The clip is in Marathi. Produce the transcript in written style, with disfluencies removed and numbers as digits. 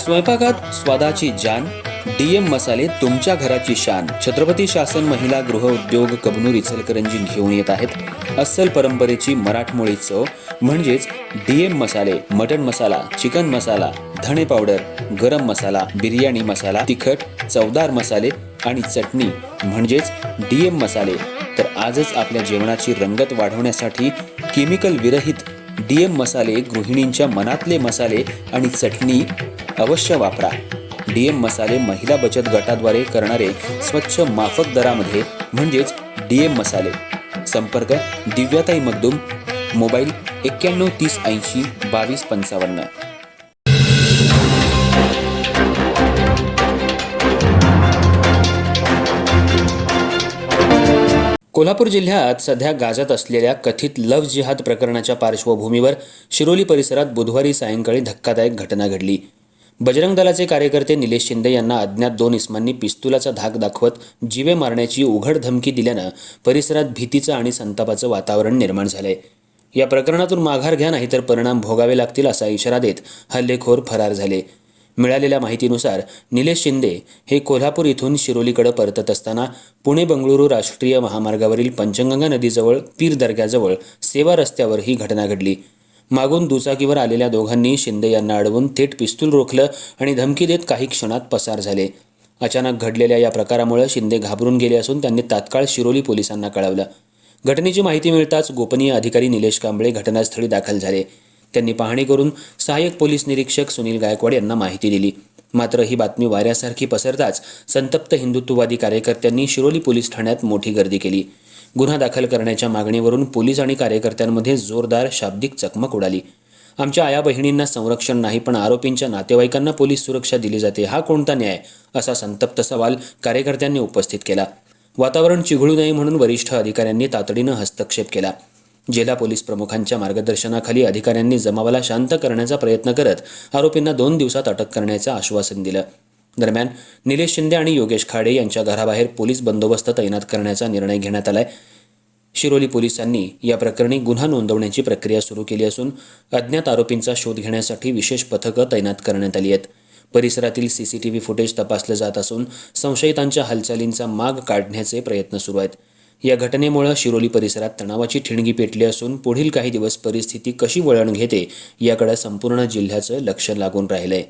स्वयंपाकात स्वादाची जान, डीएम मसाले तुमच्या घराची शान. छत्रपती शासन महिला गृह उद्योग कबनूर इचलकरंजी घेऊन येत आहेत अस्सल परंपरेची मराठमोळी चव म्हणजेच डीएम मसाले. मटन मसाला, चिकन मसाला, धणे पावडर, गरम मसाला, बिर्याणी मसाला, तिखट चवदार मसाले आणि चटणी म्हणजेच डीएम मसाले. तर आजच आपल्या जेवणाची रंगत वाढवण्यासाठी केमिकल विरहित डीएम मसाले, गृहिणींच्या मनातले मसाले आणि चटणी अवश्य वापरा. डीएम मसाले महिला बचत गटाद्वारे करणारे स्वच्छ माफक दरामध्ये म्हणजेच डीएम मसाले. संपर्क दिव्याताई मगदूम, मोबाईल 91 30 80 22 55. कोल्हापूर जिल्ह्यात सध्या गाजत असलेल्या कथित लव्ह जिहाद प्रकरणाच्या पार्श्वभूमीवर शिरोली परिसरात बुधवारी सायंकाळी धक्कादायक घटना घडली. बजरंग दलाचे कार्यकर्ते निलेश शिंदे यांना अज्ञात 2 इसमांनी पिस्तुलाचा धाक दाखवत जीवे मारण्याची उघड धमकी दिल्यानं परिसरात भीतीचं आणि संतापाचं वातावरण निर्माण झालंय. या प्रकरणातून माघार घ्या नाहीतर परिणाम भोगावे लागतील असा इशारा देत हल्लेखोर फरार झाले. मिळालेल्या माहितीनुसार निलेश शिंदे हे कोल्हापूर इथून शिरोलीकडे परतत असताना पुणे बंगळुरू राष्ट्रीय महामार्गावरील पंचगंगा नदीजवळ पीर दर्ग्याजवळ सेवा रस्त्यावर ही घटना घडली. मागून दुचाकीवर आलेल्या दोघांनी शिंदे यांना अडवून थेट पिस्तूल रोखलं आणि धमकी देत काही क्षणात पसार झाले. अचानक घडलेल्या या प्रकारामुळे शिंदे घाबरून गेले असून त्यांनी तात्काळ शिरोली पोलिसांना कळवलं. घटनेची माहिती मिळताच गोपनीय अधिकारी निलेश कांबळे घटनास्थळी दाखल झाले. त्यांनी पाहणी करून सहाय्यक पोलीस निरीक्षक सुनील गायकवाड यांना माहिती दिली. मात्र ही बातमी वाऱ्यासारखी पसरताच संतप्त हिंदुत्ववादी कार्यकर्त्यांनी शिरोली पोलीस ठाण्यात मोठी गर्दी केली. गुन्हा दाखल करण्याच्या मागणीवरून पोलीस आणि कार्यकर्त्यांमध्ये जोरदार शाब्दिक चकमक उडाली. आमच्या आया बहिणींना संरक्षण नाही पण आरोपींच्या नातेवाईकांना पोलीस सुरक्षा दिली जाते, हा कोणता न्याय, असा संतप्त सवाल कार्यकर्त्यांनी उपस्थित केला. वातावरण चिघळू नये म्हणून वरिष्ठ अधिकाऱ्यांनी तातडीनं हस्तक्षेप केला. जिल्हा पोलीस प्रमुखांच्या मार्गदर्शनाखाली अधिकाऱ्यांनी जमावाला शांत करण्याचा प्रयत्न करत आरोपींना 2 दिवसात अटक करण्याचं आश्वासन दिलं. दरम्यान निलेश शिंदे आणि योगेश खाडे यांच्या घराबाहेर पोलीस बंदोबस्त तैनात करण्याचा निर्णय घेण्यात आलाय. शिरोली पोलिसांनी या प्रकरणी गुन्हा नोंदवण्याची प्रक्रिया सुरू केली असून अज्ञात आरोपींचा शोध घेण्यासाठी विशेष पथकं तैनात करण्यात आली आहेत. परिसरातील सीसीटीव्ही फुटेज तपासलं जात असून संशयितांच्या हालचालींचा माग काढण्याचे प्रयत्न सुरू आहेत. या घटनेमुळे शिरोली परिसरात तणावाची ठिणगी पेटली असून पुढील काही दिवस परिस्थिती कशी वळण घेते याकडे संपूर्ण जिल्ह्याचं लक्ष लागून राहिलंय.